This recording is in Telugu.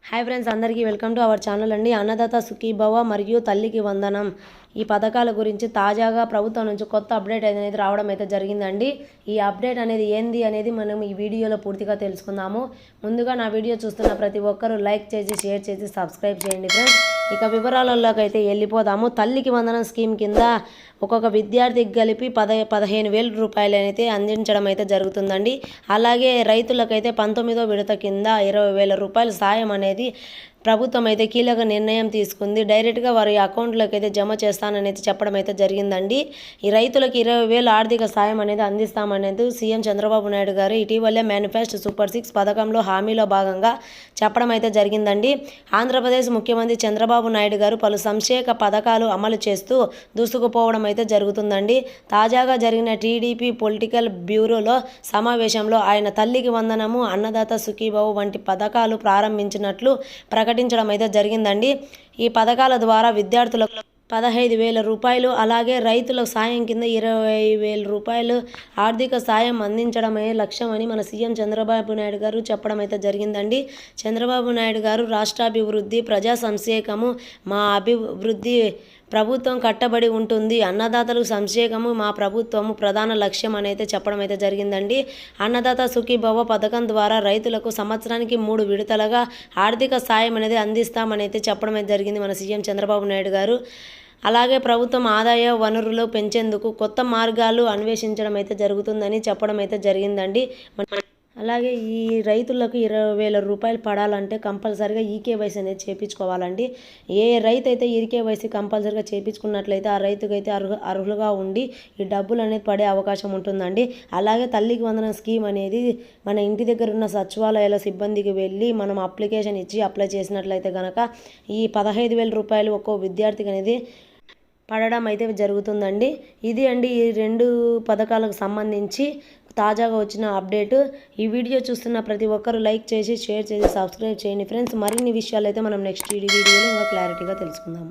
హాయ్ ఫ్రెండ్స్, అందరికీ వెల్కమ్ టు అవర్ ఛానల్ అండి. అన్నదాత సుఖీభవ మరియు తల్లికి వందనం ఈ పథకాల గురించి తాజాగా ప్రభుత్వం నుంచి కొత్త అప్డేట్ అనేది రావడం అయితే జరిగిందండి. ఈ అప్డేట్ అనేది ఏంది అనేది మనం ఈ వీడియోలో పూర్తిగా తెలుసుకుందాము. ముందుగా నా వీడియో చూస్తున్న ప్రతి ఒక్కరూ లైక్ చేసి, షేర్ చేసి, సబ్స్క్రైబ్ చేయండి ఫ్రెండ్స్. ఇక వివరాలలోకి అయితే వెళ్ళిపోదాము. తల్లికి వందనం స్కీమ్ కింద ఒక్కొక్క విద్యార్థికి కలిపి 15,000 రూపాయలు అయితే అందించడం అయితే జరుగుతుందండి. అలాగే రైతులకైతే 19వ విడత కింద 20,000 రూపాయల సాయం అనేది ప్రభుత్వం అయితే కీలక నిర్ణయం తీసుకుంది. డైరెక్ట్గా వారి అకౌంట్లోకి అయితే జమ చేస్తాననేది చెప్పడం అయితే జరిగిందండి. ఈ రైతులకు 20,000 ఆర్థిక సాయం అనేది అందిస్తామనేది సీఎం చంద్రబాబు నాయుడు గారు ఇటీవలే మేనిఫెస్టో సూపర్ 6 పథకంలో హామీలో భాగంగా చెప్పడం అయితే జరిగిందండి. ఆంధ్రప్రదేశ్ ముఖ్యమంత్రి చంద్రబాబు నాయుడు గారు పలు సంక్షేమ పథకాలు అమలు చేస్తూ దూసుకుపోవడం అయితే జరుగుతుందండి. తాజాగా జరిగిన టీడీపీ పొలిటికల్ బ్యూరోలో సమావేశంలో ఆయన తల్లికి వందనము, అన్నదాత సుఖీభవ వంటి పథకాలు ప్రారంభించినట్లు ప్రకటించడం అయితే జరిగిందండి. ఈ పథకాల ద్వారా విద్యార్థులకు 15,000 రూపాయలు, అలాగే రైతుల సాయం కింద 20,000 రూపాయలు ఆర్థిక సాయం అందించడమే లక్ష్యమని మన సీఎం చంద్రబాబు నాయుడు గారు చెప్పడం అయితే జరిగిందండి. చంద్రబాబు నాయుడు గారు రాష్ట్రాభివృద్ధి, ప్రజా సంక్షేమము మా అభివృద్ధి ప్రభుత్వం కట్టబడి ఉంటుంది, అన్నదాతలకు సంక్షేమము మా ప్రభుత్వము ప్రధాన లక్ష్యం అని అయితే చెప్పడం అయితే జరిగిందండి. అన్నదాత సుఖీభవ పథకం ద్వారా రైతులకు సంవత్సరానికి 3 విడతలుగా ఆర్థిక సాయం అనేది అందిస్తామని అయితే చెప్పడం అయితే జరిగింది మన సీఎం చంద్రబాబు నాయుడు గారు. అలాగే ప్రభుత్వం ఆదాయ వనరులు పెంచేందుకు కొత్త మార్గాలు అన్వేషించడం అయితే జరుగుతుందని చెప్పడం అయితే జరిగిందండి. అలాగే ఈ రైతులకు 20,000 రూపాయలు పడాలంటే కంపల్సరీగా ఈకేవైసీ అనేది చేయించుకోవాలండి. ఏ రైతు అయితే ఈకేవైసీ కంపల్సరీగా చేయించుకున్నట్లయితే ఆ రైతుకైతే అర్హులుగా ఉండి ఈ డబ్బులు అనేది పడే అవకాశం ఉంటుందండి. అలాగే తల్లికి వందనం స్కీమ్ అనేది మన ఇంటి దగ్గర ఉన్న సచివాలయాల సిబ్బందికి వెళ్ళి మనం అప్లికేషన్ ఇచ్చి అప్లై చేసినట్లయితే కనుక ఈ 15,000 రూపాయలు ఒక్కో విద్యార్థికి అనేది పడడం అయితే జరుగుతుందండి. ఇది అండి ఈ 2 పథకాలకు సంబంధించి తాజాగా వచ్చిన అప్డేట్. ఈ వీడియో చూస్తున్న ప్రతి ఒక్కరూ లైక్ చేసి, షేర్ చేసి, సబ్స్క్రైబ్ చేయండి ఫ్రెండ్స్. మరిన్ని విషయాలు అయితే మనం నెక్స్ట్ వీడియోలో ఇంకా క్లారిటీగా తెలుసుకుందాం.